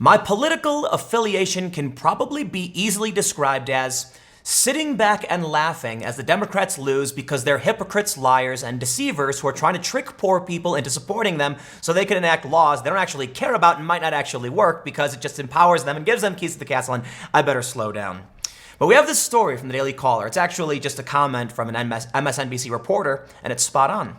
My political affiliation can probably be easily described as sitting back and laughing as the Democrats lose because they're hypocrites, liars, and deceivers who are trying to trick poor people into supporting them so they can enact laws they don't actually care about and might not actually work because it just empowers them and gives them keys to the castle, and I better slow down. But we have this story from the Daily Caller. It's actually just a comment from an MSNBC reporter, and it's spot on.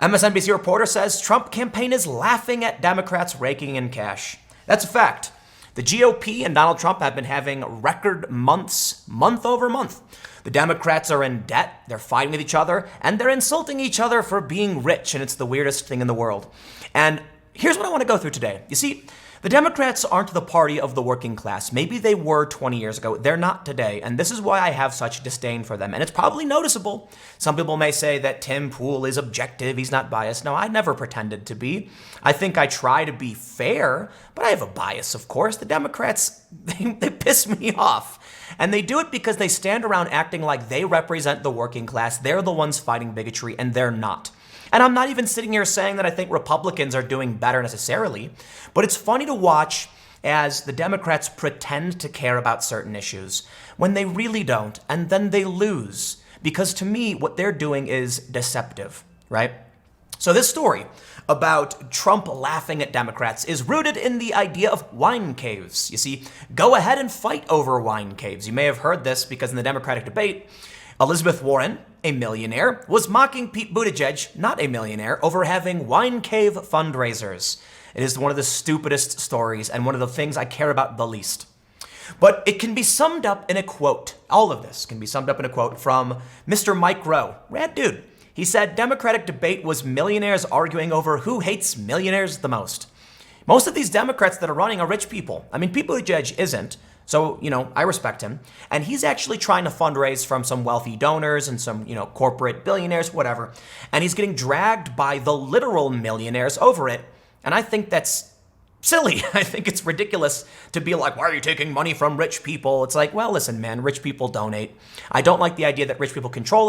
MSNBC reporter says Trump campaign is laughing at Democrats raking in cash. That's a fact. The GOP and Donald Trump have been having record months, month over month. The Democrats are in debt, they're fighting with each other, and they're insulting each other for being rich, and it's the weirdest thing in the world. And here's what I want to go through today. You see, the Democrats aren't the party of the working class. Maybe they were 20 years ago. They're not today. And this is why I have such disdain for them. And it's probably noticeable. Some people may say that Tim Pool is objective. He's not biased. No, I never pretended to be. I think I try to be fair, but I have a bias, of course. The Democrats, they piss me off. And they do it because they stand around acting like they represent the working class. They're the ones fighting bigotry, and they're not. And I'm not even sitting here saying that I think Republicans are doing better necessarily, but it's funny to watch as the Democrats pretend to care about certain issues when they really don't, and then they lose. Because to me, what they're doing is deceptive, right? So this story about Trump laughing at Democrats is rooted in the idea of wine caves. You see, go ahead and fight over wine caves. You may have heard this because in the Democratic debate, Elizabeth Warren, a millionaire, was mocking Pete Buttigieg, not a millionaire, over having wine cave fundraisers. It is one of the stupidest stories and one of the things I care about the least. But it can be summed up in a quote. All of this can be summed up in a quote from Mr. Mike Rowe. Rad dude. He said, Democratic debate was millionaires arguing over who hates millionaires the most. Most of these Democrats that are running are rich people. I mean, Pete Buttigieg isn't. So, I respect him. And he's actually trying to fundraise from some wealthy donors and some, corporate billionaires, whatever. And he's getting dragged by the literal millionaires over it. And I think that's silly. I think it's ridiculous to be like, why are you taking money from rich people? It's like, well, listen, man, rich people donate. I don't like the idea that rich people control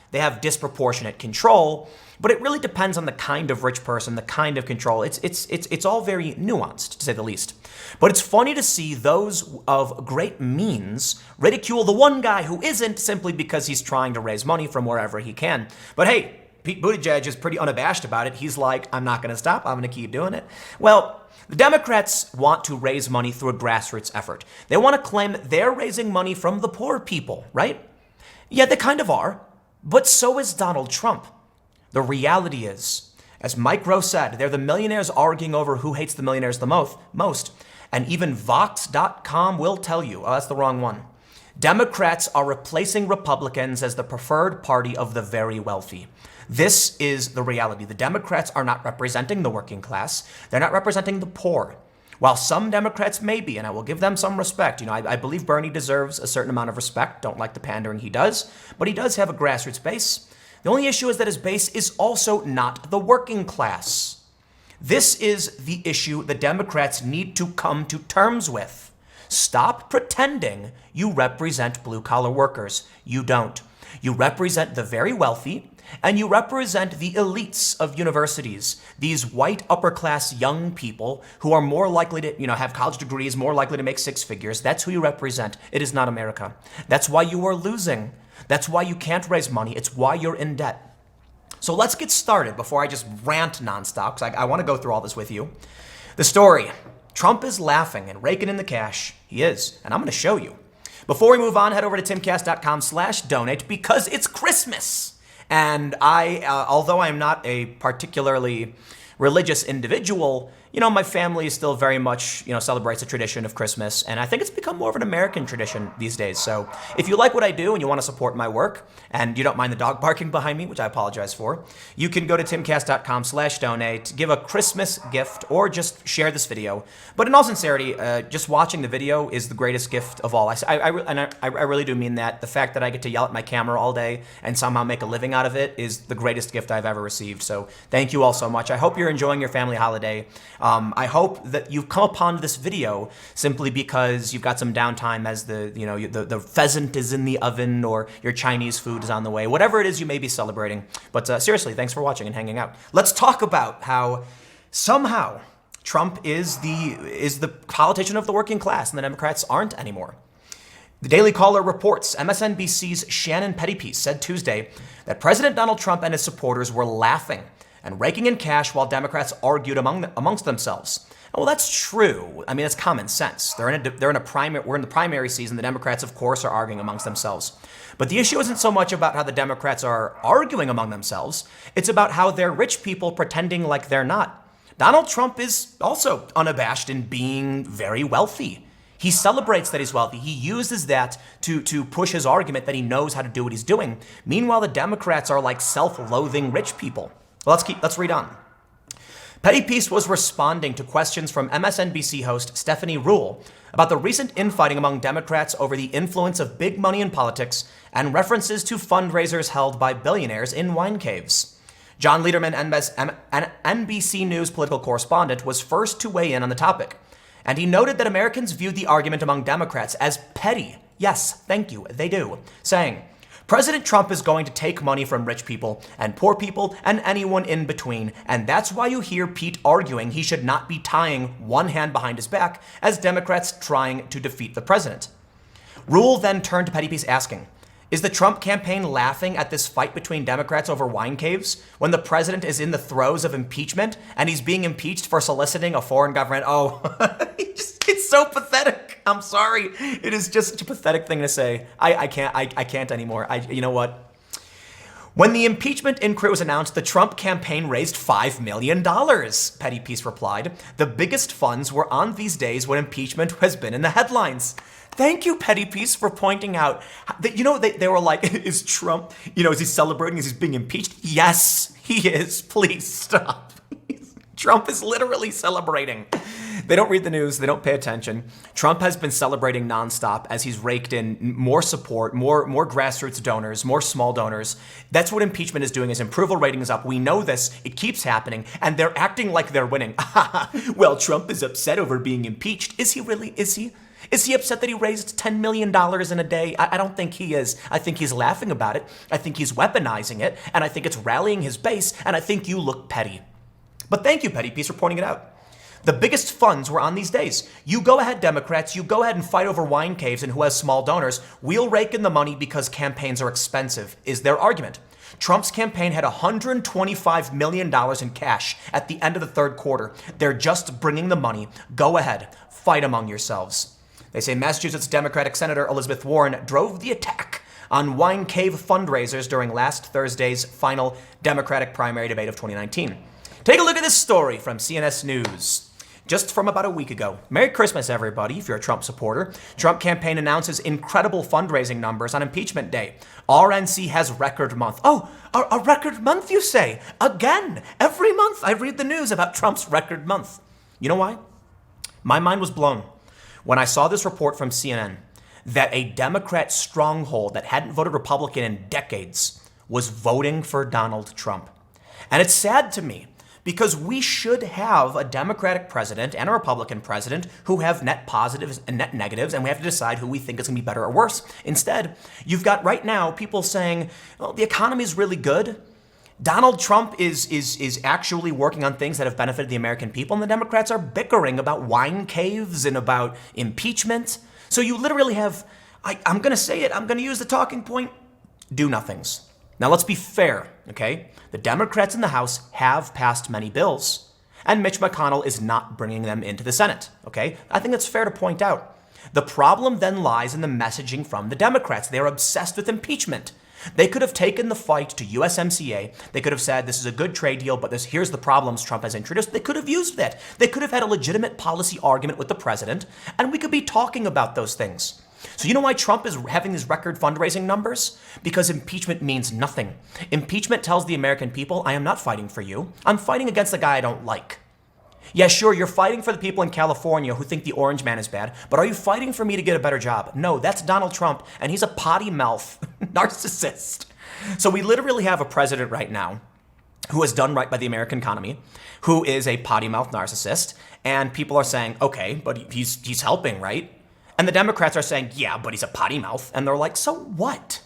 they have disproportionate control. But it really depends on the kind of rich person, the kind of control. It's all very nuanced, to say the least. But it's funny to see those of great means ridicule the one guy who isn't simply because he's trying to raise money from wherever he can. But hey, Pete Buttigieg is pretty unabashed about it. He's like, I'm not going to stop. I'm going to keep doing it. Well, the Democrats want to raise money through a grassroots effort. They want to claim they're raising money from the poor people, right? Yeah, they kind of are. But so is Donald Trump. The reality is, as Mike Rowe said, they're the millionaires arguing over who hates the millionaires the most. And even Vox.com will tell you, oh, that's the wrong one. Democrats are replacing Republicans as the preferred party of the very wealthy. This is the reality. The Democrats are not representing the working class. They're not representing the poor. While some Democrats may be, and I will give them some respect. I believe Bernie deserves a certain amount of respect. Don't like the pandering he does. But he does have a grassroots base. The only issue is that his base is also not the working class. This is the issue the Democrats need to come to terms with. Stop pretending you represent blue-collar workers. You don't. You represent the very wealthy, and you represent the elites of universities, these white upper-class young people who are more likely to, have college degrees, more likely to make six figures. That's who you represent. It is not America. That's why you are losing. That's why you can't raise money. It's why you're in debt. So let's get started before I just rant nonstop, because I want to go through all this with you. The story. Trump is laughing and raking in the cash. He is, and I'm going to show you. Before we move on, head over to timcast.com/donate because it's Christmas. And although I'm not a particularly religious individual, my family still very much, celebrates the tradition of Christmas. And I think it's become more of an American tradition these days. So if you like what I do and you want to support my work and you don't mind the dog barking behind me, which I apologize for, you can go to timcast.com/donate, give a Christmas gift, or just share this video. But in all sincerity, just watching the video is the greatest gift of all. I really do mean that. The fact that I get to yell at my camera all day and somehow make a living out of it is the greatest gift I've ever received. So thank you all so much. I hope you're enjoying your family holiday. I hope that you've come upon this video simply because you've got some downtime as the pheasant is in the oven or your Chinese food is on the way, whatever it is you may be celebrating. But seriously, thanks for watching and hanging out. Let's talk about how somehow Trump is the politician of the working class, and the Democrats aren't anymore. The Daily Caller reports MSNBC's Shannon Pettypiece said Tuesday that President Donald Trump and his supporters were laughing and raking in cash while Democrats argued amongst themselves. Well, that's true. I mean, it's common sense. We're in the primary season. The Democrats, of course, are arguing amongst themselves. But the issue isn't so much about how the Democrats are arguing among themselves. It's about how they're rich people pretending like they're not. Donald Trump is also unabashed in being very wealthy. He celebrates that he's wealthy. He uses that to push his argument that he knows how to do what he's doing. Meanwhile, the Democrats are like self-loathing rich people. Well, let's read on. Pettypiece was responding to questions from MSNBC host Stephanie Rowe about the recent infighting among Democrats over the influence of big money in politics and references to fundraisers held by billionaires in wine caves. John Lederman, NBC News political correspondent, was first to weigh in on the topic, and he noted that Americans viewed the argument among Democrats as petty. Yes, thank you, they do, saying, President Trump is going to take money from rich people and poor people and anyone in between, and that's why you hear Pete arguing he should not be tying one hand behind his back as Democrats trying to defeat the president. Rule then turned to Pettypiece asking, is the Trump campaign laughing at this fight between Democrats over wine caves when the president is in the throes of impeachment and he's being impeached for soliciting a foreign government? Oh, it's so pathetic. I'm sorry. It is just such a pathetic thing to say. I can't anymore. You know what? When the impeachment inquiry was announced, the Trump campaign raised $5 million, Pettypiece replied. The biggest funds were on these days when impeachment has been in the headlines. Thank you, Pettypiece, for pointing out that, they were like, is Trump, is he celebrating as he's being impeached? Yes, he is. Please stop. Trump is literally celebrating. They don't read the news. They don't pay attention. Trump has been celebrating nonstop as he's raked in more support, more grassroots donors, more small donors. That's what impeachment is doing. His approval rating is up. We know this. It keeps happening. And they're acting like they're winning. Well, Trump is upset over being impeached. Is he really? Is he? Is he upset that he raised $10 million in a day? I don't think he is. I think he's laughing about it. I think he's weaponizing it. And I think it's rallying his base. And I think you look petty. But thank you, Pettypiece, for pointing it out. The biggest funds were on these days. You go ahead, Democrats. You go ahead and fight over wine caves and who has small donors. We'll rake in the money because campaigns are expensive, is their argument. Trump's campaign had $125 million in cash at the end of the third quarter. They're just bringing the money. Go ahead. Fight among yourselves. They say Massachusetts Democratic Senator Elizabeth Warren drove the attack on wine cave fundraisers during last Thursday's final Democratic primary debate of 2019. Take a look at this story from CNS News. Just from about a week ago. Merry Christmas, everybody, if you're a Trump supporter. Trump campaign announces incredible fundraising numbers on impeachment day. RNC has record month. Oh, a record month, you say? Again, every month I read the news about Trump's record month. You know why? My mind was blown when I saw this report from CNN that a Democrat stronghold that hadn't voted Republican in decades was voting for Donald Trump. And it's sad to me because we should have a Democratic president and a Republican president who have net positives and net negatives, and we have to decide who we think is going to be better or worse. Instead, you've got right now people saying, well, the economy is really good. Donald Trump is actually working on things that have benefited the American people, and the Democrats are bickering about wine caves and about impeachment. So you literally have, I'm going to say it, I'm going to use the talking point, do-nothings. Now let's be fair, okay? The Democrats in the House have passed many bills, and Mitch McConnell is not bringing them into the Senate, okay? I think that's fair to point out. The problem then lies in the messaging from the Democrats. They're obsessed with impeachment. They could have taken the fight to USMCA. They could have said, this is a good trade deal, but here's the problems Trump has introduced. They could have used that. They could have had a legitimate policy argument with the president, and we could be talking about those things. So you know why Trump is having these record fundraising numbers? Because impeachment means nothing. Impeachment tells the American people, I am not fighting for you. I'm fighting against the guy I don't like. Yeah, sure, you're fighting for the people in California who think the orange man is bad, but are you fighting for me to get a better job? No, that's Donald Trump, and he's a potty mouth narcissist. So we literally have a president right now who has done right by the American economy, who is a potty mouth narcissist, and people are saying, okay, but he's helping, right? And the Democrats are saying, yeah, but he's a potty mouth. And they're like, so what?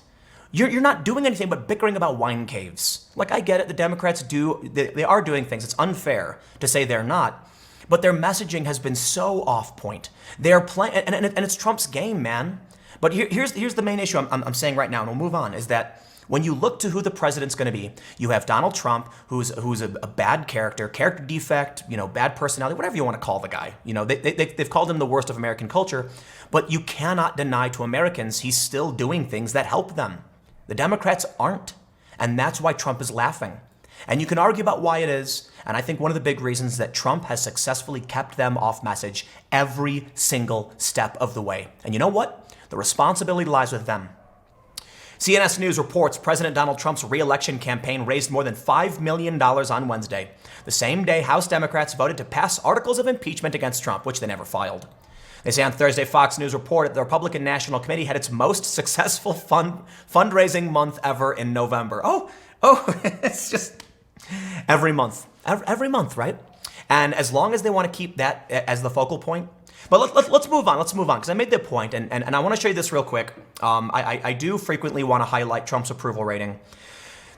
You're not doing anything but bickering about wine caves. Like, I get it. The Democrats they are doing things. It's unfair to say they're not. but their messaging has been so off point. They're playing, and it's Trump's game, man. But here's the main issue I'm saying right now, and we'll move on, is that when you look to who the president's going to be, you have Donald Trump, who's a bad character defect, bad personality, whatever you want to call the guy. They've called him the worst of American culture, but you cannot deny to Americans he's still doing things that help them. The Democrats aren't, and that's why Trump is laughing. And you can argue about why it is, and I think one of the big reasons that Trump has successfully kept them off message every single step of the way. And you know what? The responsibility lies with them. CNS News reports President Donald Trump's re-election campaign raised more than $5 million on Wednesday, the same day House Democrats voted to pass articles of impeachment against Trump, which they never filed. They say on Thursday, Fox News reported the Republican National Committee had its most successful fundraising month ever in November. Oh, it's just every month, right? And as long as they want to keep that as the focal point. But let's move on, because I made the point, and I want to show you this real quick. I do frequently want to highlight Trump's approval rating.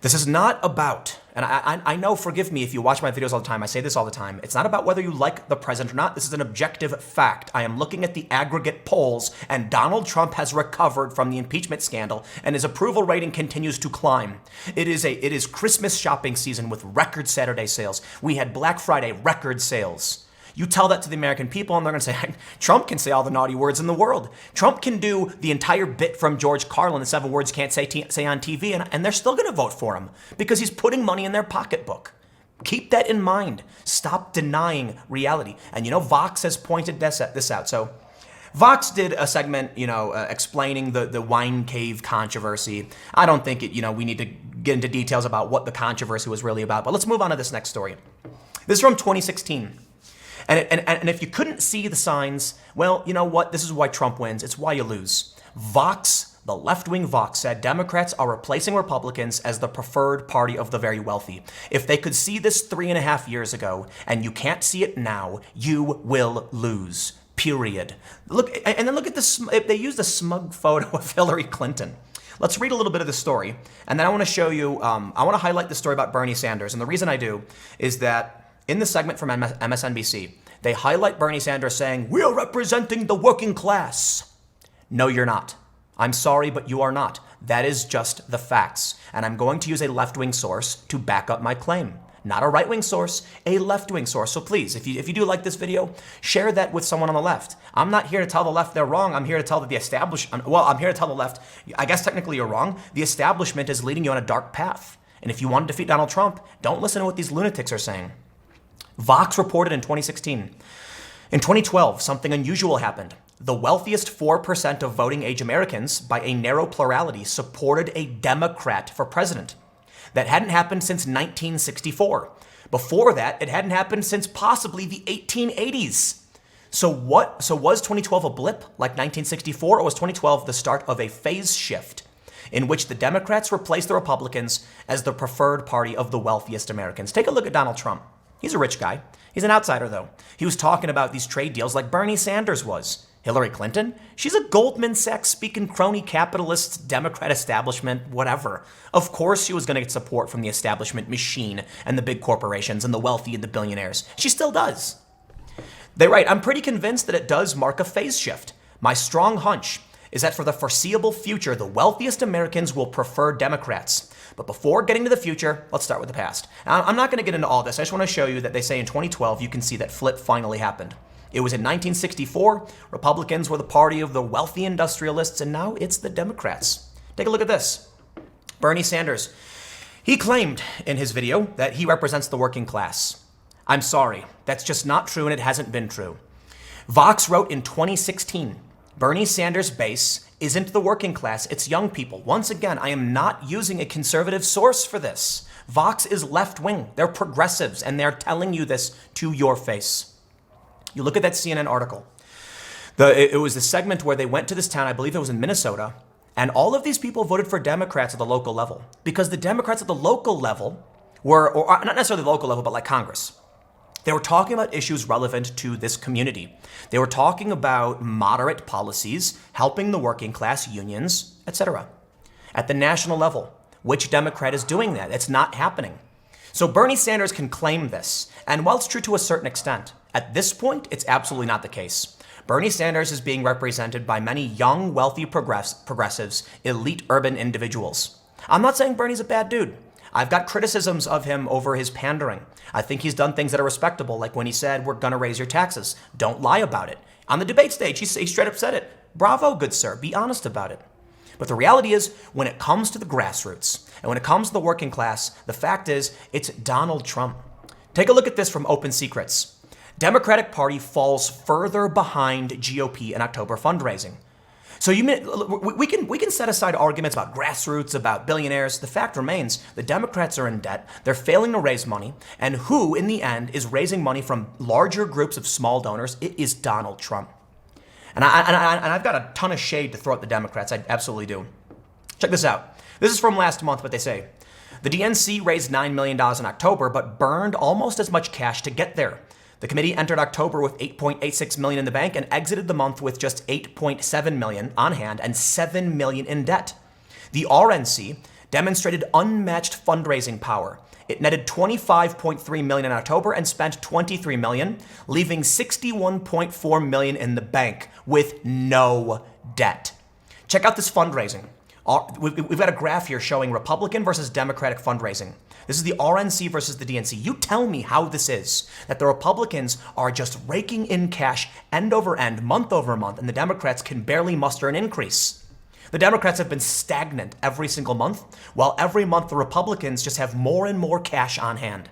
This is not about, and I know, forgive me if you watch my videos all the time, I say this all the time, it's not about whether you like the president or not. This is an objective fact. I am looking at the aggregate polls, and Donald Trump has recovered from the impeachment scandal, and his approval rating continues to climb. It is Christmas shopping season with record Saturday sales. We had Black Friday record sales. You tell that to the American people, and they're going to say, Trump can say all the naughty words in the world. Trump can do the entire bit from George Carlin, the 7 words you can't say on TV, and they're still going to vote for him because he's putting money in their pocketbook. Keep that in mind. Stop denying reality. And Vox has pointed this out. So Vox did a segment, explaining the wine cave controversy. I don't think we need to get into details about what the controversy was really about, but let's move on to this next story. This is from 2016. And if you couldn't see the signs, well, you know what? This is why Trump wins. It's why you lose. Vox, the left-wing Vox, said Democrats are replacing Republicans as the preferred party of the very wealthy. If they could see this 3.5 years ago, and you can't see it now, you will lose. Period. Look, and then look at this. They used a smug photo of Hillary Clinton. Let's read a little bit of the story, and then I want to show you, I want to highlight the story about Bernie Sanders. And the reason I do is that in the segment from MSNBC, they highlight Bernie Sanders saying, "We are representing the working class." No, you're not. I'm sorry, but you are not. That is just the facts. And I'm going to use a left-wing source to back up my claim. Not a right-wing source, a left-wing source. So please, if you do like this video, share that with someone on the left. I'm not here to tell the left they're wrong. I'm here to tell that the establishment, I'm here to tell the left, I guess technically you're wrong. The establishment is leading you on a dark path. And if you want to defeat Donald Trump, don't listen to what these lunatics are saying. Vox reported in 2016. In 2012, something unusual happened. The wealthiest 4% of voting age Americans, by a narrow plurality, supported a Democrat for president. That hadn't happened since 1964. Before that, it hadn't happened since possibly the 1880s. So was 2012 a blip like 1964, or was 2012 the start of a phase shift in which the Democrats replaced the Republicans as the preferred party of the wealthiest Americans? Take a look at Donald Trump. He's a rich guy. He's an outsider, though. He was talking about these trade deals like Bernie Sanders was. Hillary Clinton? She's a Goldman Sachs speaking crony capitalist, Democrat establishment, whatever. Of course she was going to get support from the establishment machine and the big corporations and the wealthy and the billionaires. She still does. They write, I'm pretty convinced that it does mark a phase shift. My strong hunch is that for the foreseeable future, the wealthiest Americans will prefer Democrats. But before getting to the future, let's start with the past. Now, I'm not going to get into all this. I just want to show you that they say in 2012, you can see that flip finally happened. It was in 1964. Republicans were the party of the wealthy industrialists, and now it's the Democrats. Take a look at this. Bernie Sanders. He claimed in his video that he represents the working class. I'm sorry. That's just not true, and it hasn't been true. Vox wrote in 2016, Bernie Sanders' base isn't the working class, it's young people. Once again, I am not using a conservative source for this. Vox is left-wing. They're progressives, and they're telling you this to your face. You look at that CNN article. It was the segment where they went to this town, I believe it was in Minnesota, and all of these people voted for Democrats at the local level because the Democrats at the local level were, or not necessarily the local level, but like Congress. They were talking about issues relevant to this community. They were talking about moderate policies, helping the working class, unions, etc. At the national level, which Democrat is doing that? It's not happening. So Bernie Sanders can claim this, and while it's true to a certain extent, At this point, it's absolutely not the case. Bernie Sanders is being represented by many young, wealthy progressives, elite urban individuals. I'm not saying Bernie's a bad dude. I've got criticisms of him over his pandering. I think he's done things that are respectable, like when he said, we're going to raise your taxes. Don't lie about it. On the debate stage, he straight up said it. Bravo, good sir. Be honest about it. But the reality is, when it comes to the grassroots, and when it comes to the working class, the fact is, it's Donald Trump. Take a look at this from Open Secrets. Democratic Party falls further behind GOP in October fundraising. So we can set aside arguments about grassroots, about billionaires. The fact remains, the Democrats are in debt, they're failing to raise money, and who, in the end, is raising money from larger groups of small donors? It is Donald Trump. And I've got a ton of shade to throw at the Democrats. I absolutely do. Check this out. This is from last month, what they say. The DNC raised $9 million in October, but burned almost as much cash to get there. The committee entered October with $8.86 million in the bank and exited the month with just $8.7 million on hand and $7 million in debt. The RNC demonstrated unmatched fundraising power. It netted $25.3 million in October and spent $23 million, leaving $61.4 million in the bank with no debt. Check out this fundraising. We've got a graph here showing Republican versus Democratic fundraising. This is the RNC versus the DNC. You tell me how this is, that the Republicans are just raking in cash end over end, month over month, and the Democrats can barely muster an increase. The Democrats have been stagnant every single month, while every month the Republicans just have more and more cash on hand.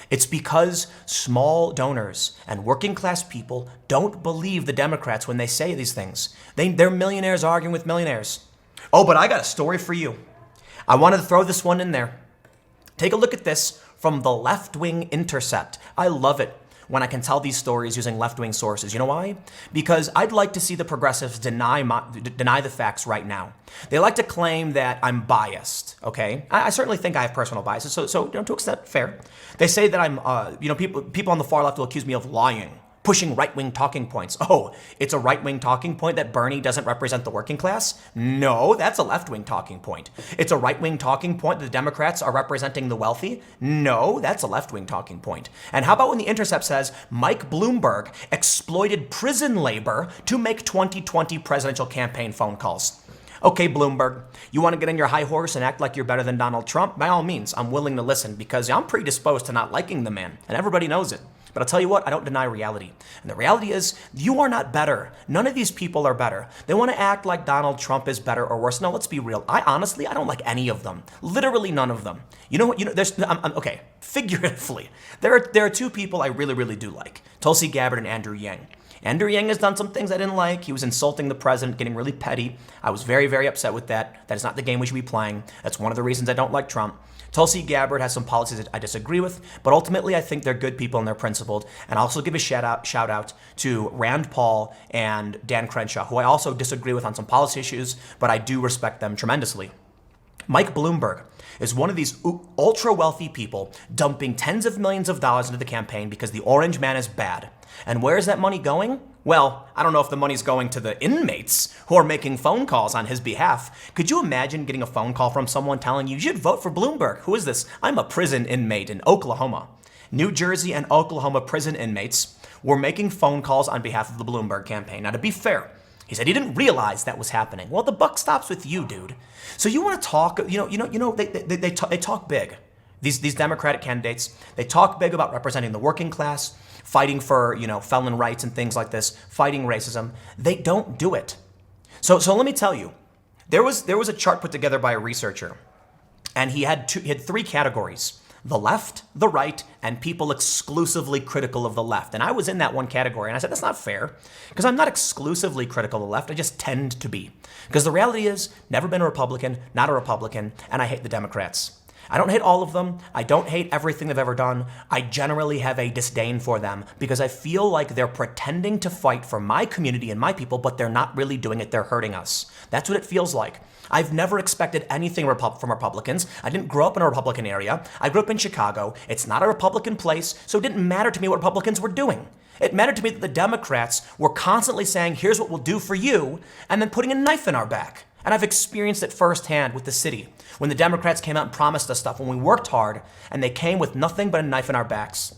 It's because small donors and working class people don't believe the Democrats when they say these things. They're millionaires arguing with millionaires. Oh, but I got a story for you. I wanted to throw this one in there. Take a look at this from the left-wing Intercept. I love it when I can tell these stories using left-wing sources. You know why? Because I'd like to see the progressives deny the facts right now. They like to claim that I'm biased, okay? I certainly think I have personal biases, so to accept, fair. They say that I'm, people on the far left will accuse me of lying, pushing right-wing talking points. Oh, it's a right-wing talking point that Bernie doesn't represent the working class? No, that's a left-wing talking point. It's a right-wing talking point that the Democrats are representing the wealthy? No, that's a left-wing talking point. And how about when the Intercept says Mike Bloomberg exploited prison labor to make 2020 presidential campaign phone calls? Okay, Bloomberg, you want to get on your high horse and act like you're better than Donald Trump? By all means, I'm willing to listen because I'm predisposed to not liking the man, and everybody knows it. But I'll tell you what, I don't deny reality. And the reality is, you are not better. None of these people are better. They want to act like Donald Trump is better or worse. No, let's be real. I don't like any of them. Literally none of them. You know what? Okay, figuratively, there are two people I really, really do like. Tulsi Gabbard and Andrew Yang. Andrew Yang has done some things I didn't like. He was insulting the president, getting really petty. I was very, very upset with that. That is not the game we should be playing. That's one of the reasons I don't like Trump. Tulsi Gabbard has some policies that I disagree with, but ultimately I think they're good people and they're principled. And I'll also give a shout out to Rand Paul and Dan Crenshaw, who I also disagree with on some policy issues, but I do respect them tremendously. Mike Bloomberg is one of these ultra wealthy people dumping tens of millions of dollars into the campaign because the orange man is bad. And where is that money going? Well, I don't know if the money's going to the inmates who are making phone calls on his behalf. Could you imagine getting a phone call from someone telling you should vote for Bloomberg? Who is this? I'm a prison inmate in Oklahoma. New Jersey and Oklahoma prison inmates were making phone calls on behalf of the Bloomberg campaign. Now, to be fair, he said he didn't realize that was happening. Well, the buck stops with you, dude. So you want to talk, they talk big. These Democratic candidates, they talk big about representing the working class, fighting for, felon rights and things like this, fighting racism. They don't do it. So let me tell you, there was a chart put together by a researcher, and he had three categories: the left, the right, and people exclusively critical of the left. And I was in that one category, and I said, that's not fair, because I'm not exclusively critical of the left, I just tend to be. Because the reality is, never been a Republican, not a Republican, and I hate the Democrats. I don't hate all of them. I don't hate everything they've ever done. I generally have a disdain for them because I feel like they're pretending to fight for my community and my people, but they're not really doing it. They're hurting us. That's what it feels like. I've never expected anything from Republicans. I didn't grow up in a Republican area. I grew up in Chicago. It's not a Republican place, so it didn't matter to me what Republicans were doing. It mattered to me that the Democrats were constantly saying, here's what we'll do for you, and then putting a knife in our back. And I've experienced it firsthand with the city, when the Democrats came out and promised us stuff, when we worked hard, and they came with nothing but a knife in our backs.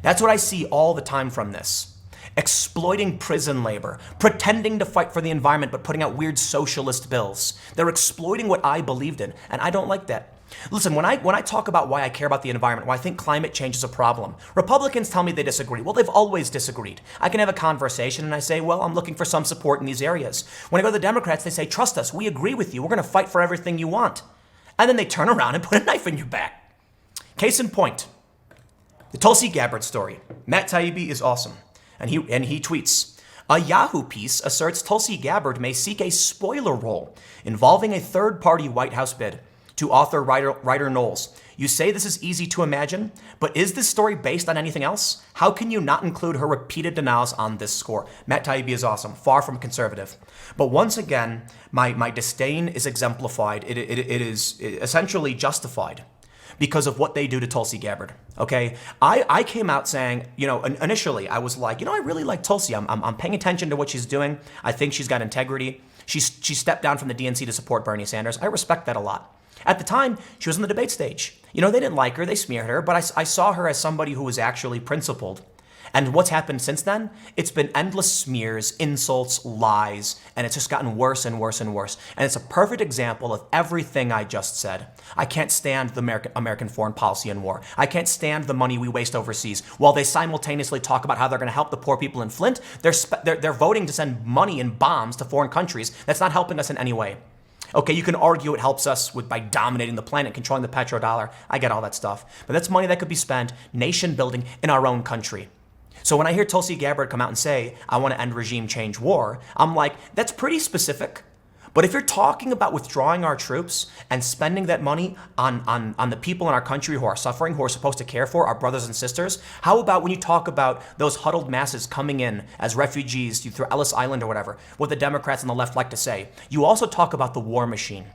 That's what I see all the time from this. Exploiting prison labor, pretending to fight for the environment but putting out weird socialist bills. They're exploiting what I believed in, and I don't like that. Listen, when I talk about why I care about the environment, why I think climate change is a problem, Republicans tell me they disagree. Well, they've always disagreed. I can have a conversation and I say, well, I'm looking for some support in these areas. When I go to the Democrats, they say, trust us, we agree with you. We're going to fight for everything you want. And then they turn around and put a knife in your back. Case in point, the Tulsi Gabbard story. Matt Taibbi is awesome. And he tweets, a Yahoo piece asserts Tulsi Gabbard may seek a spoiler role involving a third-party White House bid. To author Ryder Knowles, you say this is easy to imagine, but is this story based on anything else? How can you not include her repeated denials on this score? Matt Taibbi is awesome, far from conservative. But once again, my disdain is exemplified. It is essentially justified because of what they do to Tulsi Gabbard, okay? I came out saying, initially I was like, I really like Tulsi. I'm paying attention to what she's doing. I think she's got integrity. She stepped down from the DNC to support Bernie Sanders. I respect that a lot. At the time, she was on the debate stage. They didn't like her, they smeared her, but I saw her as somebody who was actually principled. And what's happened since then? It's been endless smears, insults, lies, and it's just gotten worse and worse and worse. And it's a perfect example of everything I just said. I can't stand the American foreign policy and war. I can't stand the money we waste overseas. While they simultaneously talk about how they're going to help the poor people in Flint, they're voting to send money and bombs to foreign countries. That's not helping us in any way. Okay, you can argue it helps us by dominating the planet, controlling the petrodollar. I get all that stuff. But that's money that could be spent nation building in our own country. So when I hear Tulsi Gabbard come out and say, I want to end regime change war, I'm like, that's pretty specific. But if you're talking about withdrawing our troops and spending that money on the people in our country who are suffering, who are supposed to care for, our brothers and sisters, how about when you talk about those huddled masses coming in as refugees through Ellis Island or whatever, what the Democrats on the left like to say? You also talk about the war machine.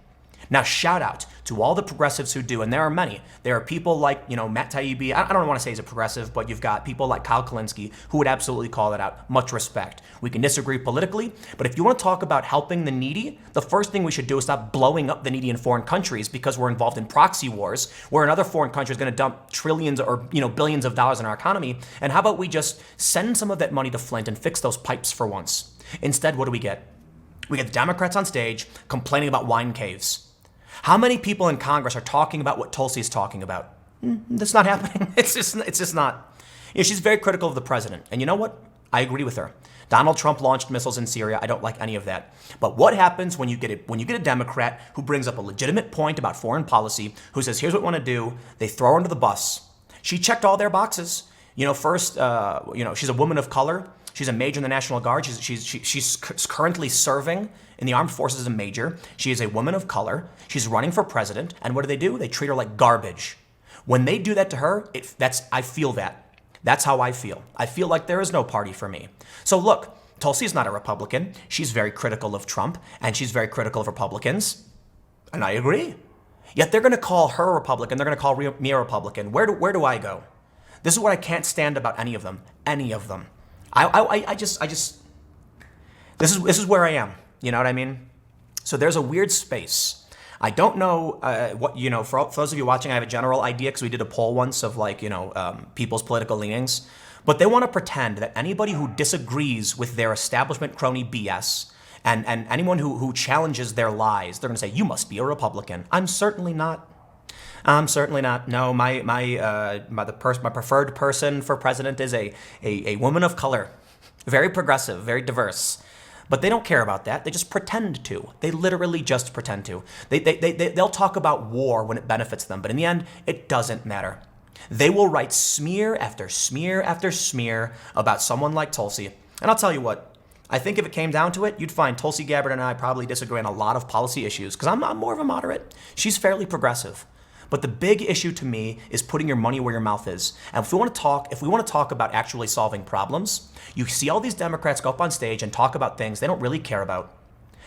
Now, shout out to all the progressives who do, and there are many. There are people like, Matt Taibbi. I don't want to say he's a progressive, but you've got people like Kyle Kalinske who would absolutely call that out. Much respect. We can disagree politically, but if you want to talk about helping the needy, the first thing we should do is stop blowing up the needy in foreign countries because we're involved in proxy wars where another foreign country is going to dump trillions or billions of dollars in our economy. And how about we just send some of that money to Flint and fix those pipes for once? Instead, what do we get? We get the Democrats on stage complaining about wine caves. How many people in Congress are talking about what Tulsi is talking about? That's not happening. It's just not. She's very critical of the president. And you know what? I agree with her. Donald Trump launched missiles in Syria. I don't like any of that. But what happens when you get a Democrat who brings up a legitimate point about foreign policy, who says, here's what we want to do? They throw her under the bus. She checked all their boxes. First, she's a woman of color. She's a major in the National Guard. She's currently serving in the armed forces as a major. She is a woman of color. She's running for president. And what do? They treat her like garbage. When they do that to her, I feel that. That's how I feel. I feel like there is no party for me. So look, Tulsi is not a Republican. She's very critical of Trump, and she's very critical of Republicans. And I agree. Yet they're going to call her a Republican. They're going to call me a Republican. Where do I go? This is what I can't stand about any of them. Any of them. This is where I am. You know what I mean? So there's a weird space. I don't know for those of you watching, I have a general idea because we did a poll once of people's political leanings. But they want to pretend that anybody who disagrees with their establishment crony BS and anyone who challenges their lies, they're going to say, you must be a Republican. I'm certainly not. No, my preferred person for president is a woman of color, very progressive, very diverse. But they don't care about that. They just pretend to. They literally just pretend to. They'll talk about war when it benefits them, but in the end, it doesn't matter. They will write smear after smear after smear about someone like Tulsi. And I'll tell you what, I think if it came down to it, you'd find Tulsi Gabbard and I probably disagree on a lot of policy issues because I'm more of a moderate. She's fairly progressive. But the big issue to me is putting your money where your mouth is. And if we want to talk about actually solving problems, you see all these Democrats go up on stage and talk about things they don't really care about.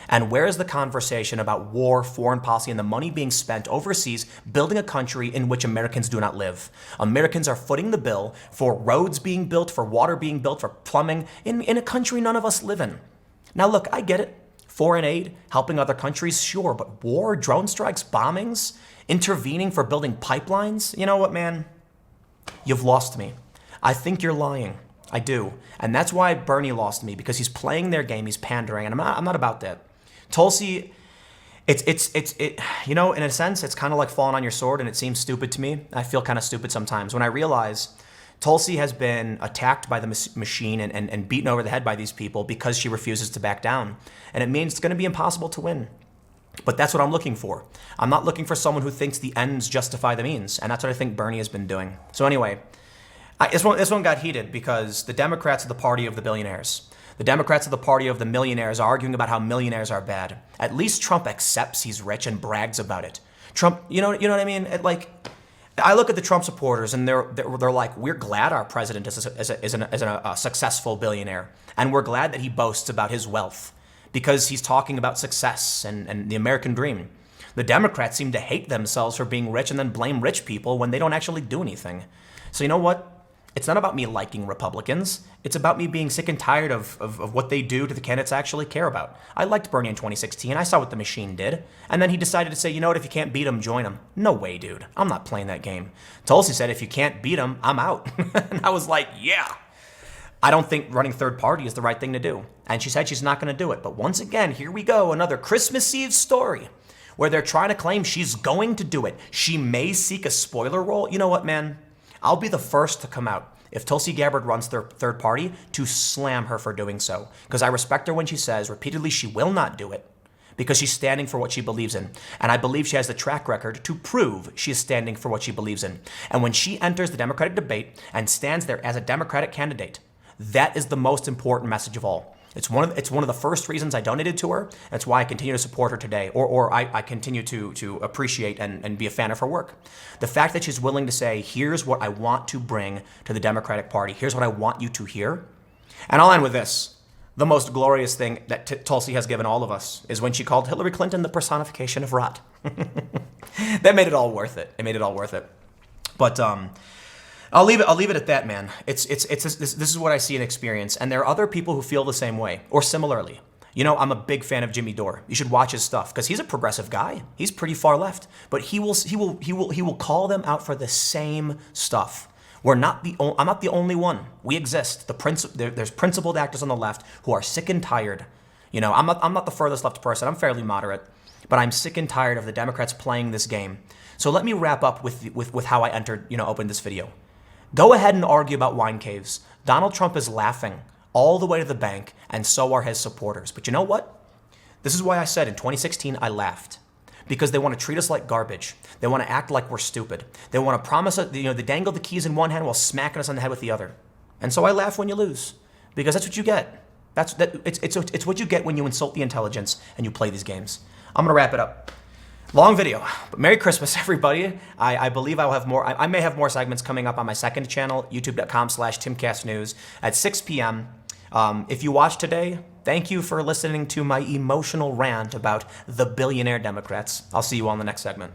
And where is the conversation about war, foreign policy, and the money being spent overseas building a country in which Americans do not live? Americans are footing the bill for roads being built, for water being built, for plumbing in a country none of us live in. Now look, I get it. Foreign aid, helping other countries, sure, but war, drone strikes, bombings, intervening for building pipelines? You know what, man? You've lost me. I think you're lying. I do. And that's why Bernie lost me, because he's playing their game, he's pandering, and I'm not about that. Tulsi, you know, in a sense, it's kind of like falling on your sword, and it seems stupid to me. I feel kind of stupid sometimes when I realize Tulsi has been attacked by the machine and beaten over the head by these people because she refuses to back down. And it means it's going to be impossible to win. But that's what I'm looking for. I'm not looking for someone who thinks the ends justify the means. And that's what I think Bernie has been doing. So anyway, this one got heated because the Democrats are the party of the billionaires. The Democrats are the party of the millionaires, arguing about how millionaires are bad. At least Trump accepts he's rich and brags about it. Trump, you know what I mean? I look at the Trump supporters and they're like, we're glad our president is a successful billionaire, and we're glad that he boasts about his wealth because he's talking about success and the American dream. The Democrats seem to hate themselves for being rich and then blame rich people when they don't actually do anything. So you know what? It's not about me liking Republicans. It's about me being sick and tired of what they do to the candidates I actually care about. I liked Bernie in 2016. I saw what the machine did. And then he decided to say, you know what, if you can't beat him, join him. No way, dude. I'm not playing that game. Tulsi said, if you can't beat him, I'm out. And I was like, yeah. I don't think running third party is the right thing to do. And she said she's not going to do it. But once again, here we go. Another Christmas Eve story where they're trying to claim she's going to do it. She may seek a spoiler role. You know what, man? I'll be the first to come out if Tulsi Gabbard runs their third party to slam her for doing so. Because I respect her when she says repeatedly she will not do it because she's standing for what she believes in. And I believe she has the track record to prove she is standing for what she believes in. And when she enters the Democratic debate and stands there as a Democratic candidate, that is the most important message of all. It's one of the first reasons I donated to her. That's why I continue to support her today, or I continue to appreciate and be a fan of her work. The fact that she's willing to say, here's what I want to bring to the Democratic Party. Here's what I want you to hear. And I'll end with this. The most glorious thing that Tulsi has given all of us is when she called Hillary Clinton the personification of rot. That made it all worth it. It made it all worth it. But I'll leave it at that, man. This is what I see and experience, and there are other people who feel the same way or similarly. You know, I'm a big fan of Jimmy Dore. You should watch his stuff because he's a progressive guy. He's pretty far left, but he will call them out for the same stuff. I'm not the only one. We exist. There's principled actors on the left who are sick and tired. You know, I'm not the furthest left person. I'm fairly moderate, but I'm sick and tired of the Democrats playing this game. So let me wrap up with how I opened this video. Go ahead and argue about wine caves. Donald Trump is laughing all the way to the bank, and so are his supporters. But you know what? This is why I said in 2016 I laughed. Because they want to treat us like garbage. They want to act like we're stupid. They want to promise us, they dangle the keys in one hand while smacking us on the head with the other. And so I laugh when you lose. Because that's what you get. It's what you get when you insult the intelligence and you play these games. I'm going to wrap it up. Long video, but Merry Christmas, everybody. I believe I will have more. I may have more segments coming up on my second channel, youtube.com/TimCastNews at 6 p.m. If you watched today, thank you for listening to my emotional rant about the billionaire Democrats. I'll see you all in the next segment.